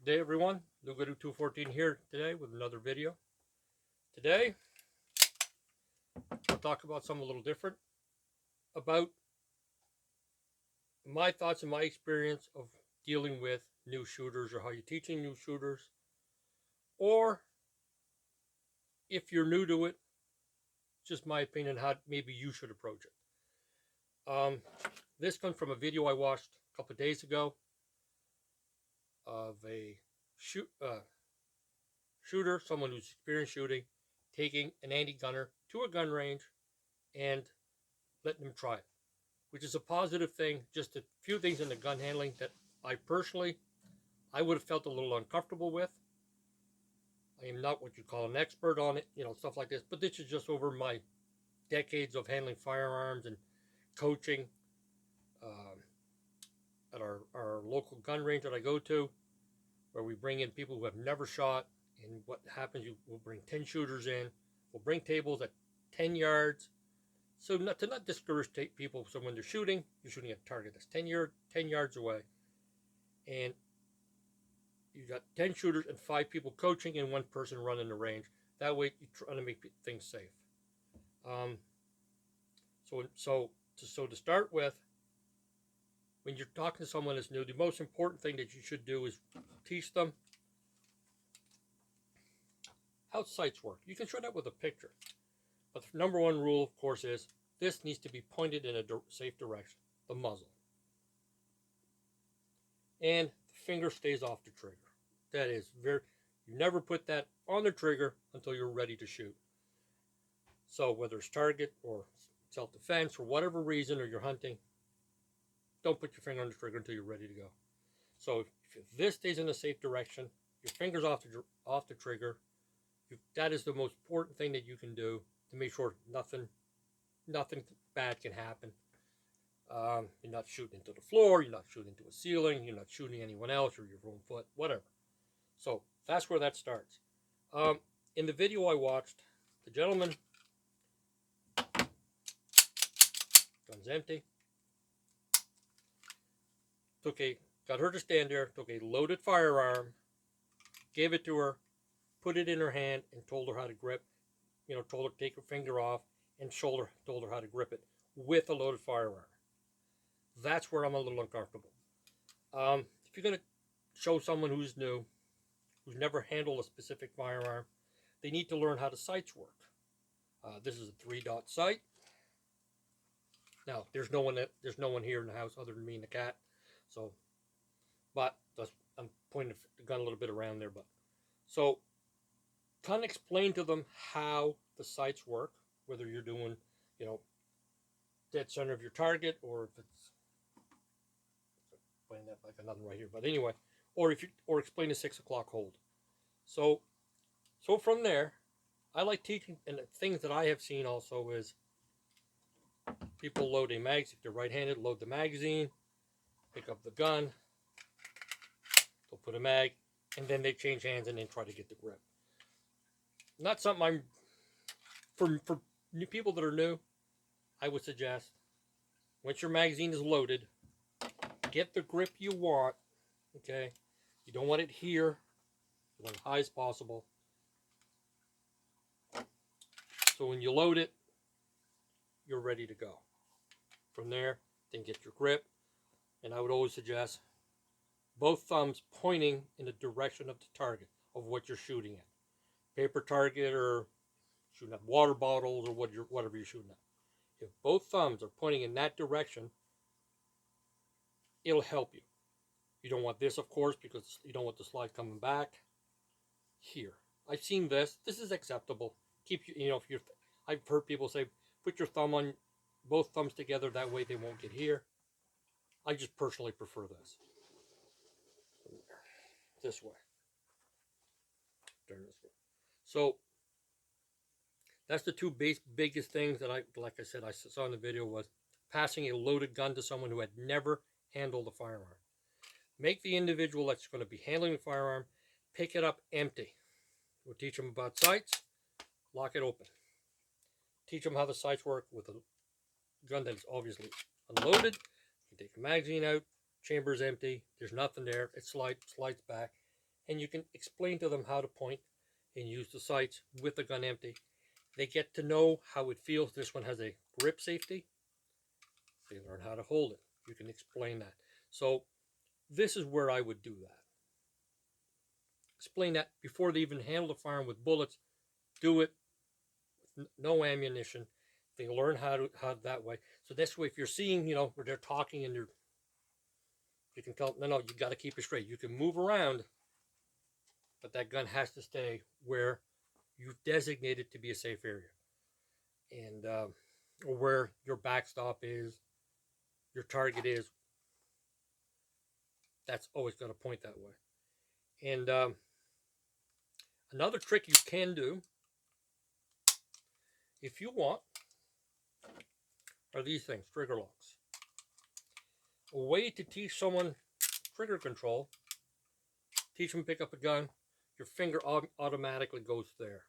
Day everyone, Lugadu 214 here today with another video. Today, I'll talk about something a little different, about my thoughts and my experience of dealing with new shooters, or how you're teaching new shooters, or if you're new to it, just my opinion how maybe you should approach it. This comes from a video I watched a couple of days ago of a shooter, someone who's experienced shooting, taking an anti-gunner to a gun range and letting them try it, which is a positive thing. Just a few things in the gun handling that I would have felt a little uncomfortable with. I am not what you call an expert on it, stuff like this, but this is just over my decades of handling firearms and coaching at our local gun range that I go to, where we bring in people who have never shot. And what happens, we'll bring 10 shooters in, we'll bring tables at 10 yards. So not to discourage people, so when they're shooting, you're shooting at a target that's 10 yards away. And you got 10 shooters and 5 people coaching and 1 person running the range. That way you're trying to make things safe. So to start with, when you're talking to someone that's new, the most important thing that you should do is teach them how sights work. You can show that with a picture. But the number one rule, of course, is this needs to be pointed in a safe direction, the muzzle. And the finger stays off the trigger. That is you never put that on the trigger until you're ready to shoot. So whether it's target or self-defense or whatever reason, or you're hunting, don't put your finger on the trigger until you're ready to go. So if this stays in a safe direction, your finger's off the trigger, that is the most important thing that you can do to make sure nothing bad can happen. You're not shooting into the floor, you're not shooting into a ceiling, you're not shooting anyone else or your own foot, whatever. So that's where that starts. In the video I watched, the gentleman, gun's empty, got her to stand there, took a loaded firearm, gave it to her, put it in her hand, and told her how to grip, told her to take her finger off, and told her how to grip it with a loaded firearm. That's where I'm a little uncomfortable. If you're going to show someone who's new, who's never handled a specific firearm, they need to learn how the sights work. This is a 3-dot sight. Now, there's no one here in the house other than me and the cat. So, I'm pointing the gun a little bit around there. So, kind of explain to them how the sights work, whether you're doing, dead center of your target, or if it's playing that like another right here. But anyway, or explain the 6 o'clock hold. So from there, I like teaching, and the things that I have seen also is people load a mag. If they're right-handed, load the magazine, pick up the gun, they'll put a mag, and then they change hands and then try to get the grip. Not something for new people that are new, I would suggest, once your magazine is loaded, get the grip you want, okay? You don't want it here. You want it high as possible. So when you load it, you're ready to go. From there, then get your grip. And I would always suggest both thumbs pointing in the direction of the target of what you're shooting at. Paper target, or shooting at water bottles, or whatever you're shooting at. If both thumbs are pointing in that direction, it'll help you. You don't want this, of course, because you don't want the slide coming back. Here, I've seen this. This is acceptable. I've heard people say, put your thumb on both thumbs together. That way they won't get here. I just personally prefer this. This way. Turn this way. So that's the two biggest things that I saw in the video, was passing a loaded gun to someone who had never handled a firearm. Make the individual that's going to be handling the firearm pick it up empty. We'll teach them about sights, lock it open. Teach them how the sights work with a gun that is obviously unloaded. You take the magazine out, chamber is empty, there's nothing there, it slides back, and you can explain to them how to point and use the sights with the gun empty. They get to know how it feels. This one has a grip safety. They learn how to hold it. You can explain that. So this is where I would do that. Explain that before they even handle the firearm with bullets. Do it with no ammunition. They learn how that way. So this way, if you're seeing, where they're talking and you can tell, no, you got to keep it straight. You can move around, but that gun has to stay where you've designated to be a safe area, and or where your backstop is, your target is. That's always going to point that way. And another trick you can do, if you want, are these things, trigger locks. A way to teach someone trigger control, teach them to pick up a gun, your finger automatically goes there.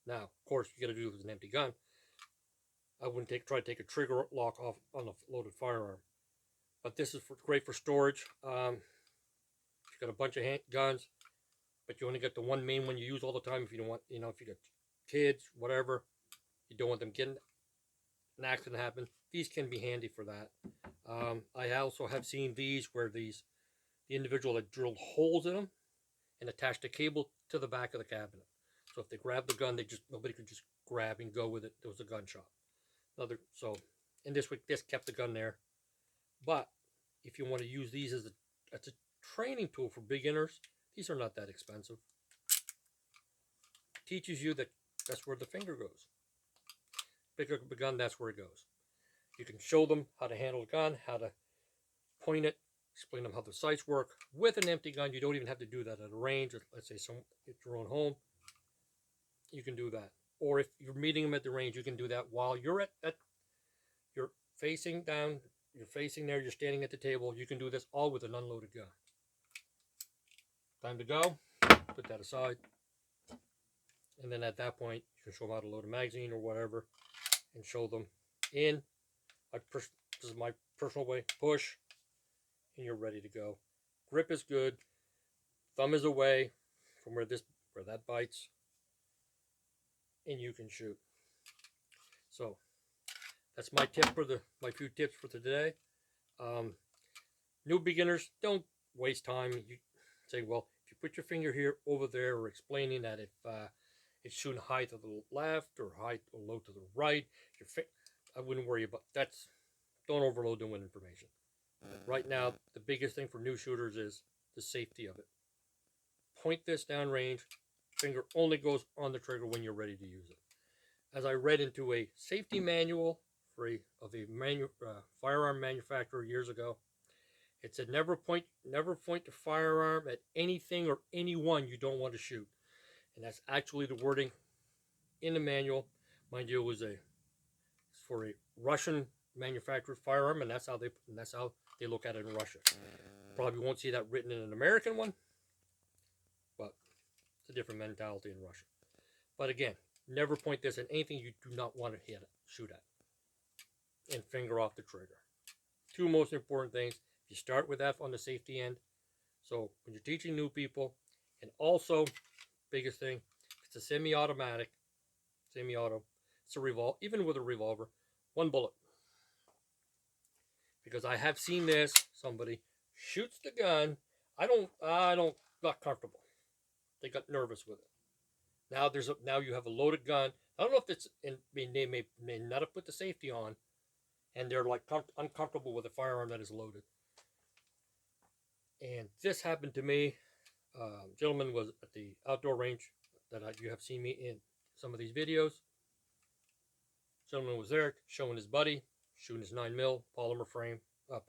Now, of course, you got to do it with an empty gun. I wouldn't try to take a trigger lock off on a loaded firearm. But this is great for storage. You've got a bunch of guns, but you only got the one main one you use all the time. If you don't want, if you got kids, whatever, you don't want them getting an accident happen. These can be handy for that. I also have seen these where the individual had drilled holes in them and attached a cable to the back of the cabinet. So if they grab the gun, nobody could just grab and go with it. There was a gun shop. And this kept the gun there. But if you want to use these as a training tool for beginners, these are not that expensive. Teaches you that's where the finger goes. Pick up a gun, that's where it goes. You can show them how to handle the gun, how to point it, explain them how the sights work. With an empty gun, you don't even have to do that at a range. Let's say at your own home, you can do that. Or if you're meeting them at the range, you can do that while you're you're facing down, you're facing there, you're standing at the table. You can do this all with an unloaded gun. Time to go. Put that aside. And then at that point, you can show them how to load a magazine or whatever and show them in. This is my personal way. Push, and you're ready to go. Grip is good. Thumb is away from where that bites, and you can shoot. So that's my my few tips for today. New beginners, don't waste time. You say, well, if you put your finger here, over there, or explaining that if it's shooting high to the left or high or low to the right, I wouldn't worry about that. Don't overload them with information. But right now, the biggest thing for new shooters is the safety of it. Point this downrange. Finger only goes on the trigger when you're ready to use it. As I read into a safety manual of a firearm manufacturer years ago, it said never point the firearm at anything or anyone you don't want to shoot. And that's actually the wording in the manual. Mind you, it's for a Russian manufactured firearm, and that's how they look at it in Russia. Probably won't see that written in an American one, but it's a different mentality in Russia. But again, never point this at anything you do not want to shoot at, and finger off the trigger. Two most important things. You start with that on the safety end. So when you're teaching new people, and also biggest thing, it's a semi-automatic, semi-auto. It's a revolver. Even with a revolver, one bullet. Because I have seen this. Somebody shoots the gun. Not comfortable. They got nervous with it. Now you have a loaded gun. I don't know if they may not have put the safety on, and they're like uncomfortable with a firearm that is loaded. And this happened to me. Gentleman was at the outdoor range that you have seen me in some of these videos. Gentleman was there showing his buddy shooting his 9mm polymer frame,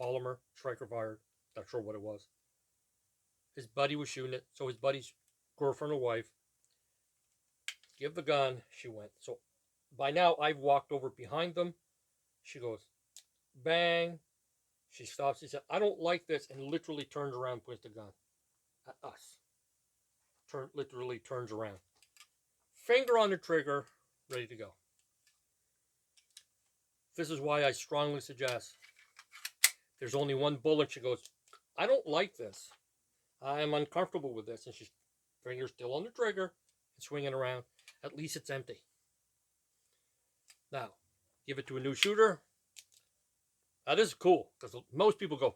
polymer striker fired. Not sure what it was. His buddy was shooting it, so his buddy's girlfriend or wife give the gun. She went. So by now I've walked over behind them. She goes, bang. She stops. She said, I don't like this, and literally turns around, points the gun at us. Literally turns around. Finger on the trigger, ready to go. This is why I strongly suggest there's only one bullet. She goes, I don't like this. I am uncomfortable with this, and she's finger's still on the trigger and swinging around. At least it's empty. Now, give it to a new shooter. Now, this is cool because most people go,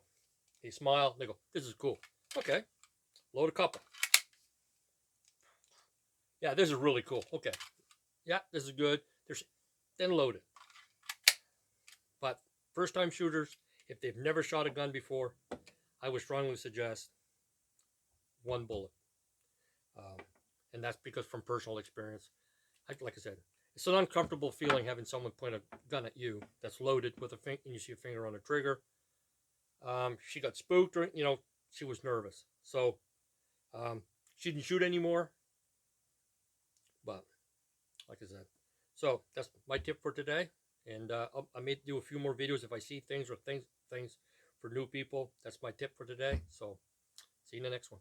they smile, they go, this is cool. Okay, load a couple. Yeah, this is really cool. Okay, yeah, this is good. Then load it. But first time shooters, if they've never shot a gun before, I would strongly suggest one bullet. And that's because from personal experience, like I said, it's an uncomfortable feeling having someone point a gun at you that's loaded with a finger, and you see a finger on the trigger. She got spooked, or she was nervous, so she didn't shoot anymore. But like I said, so that's my tip for today. And I may do a few more videos if I see things or things for new people. That's my tip for today. So see you in the next one.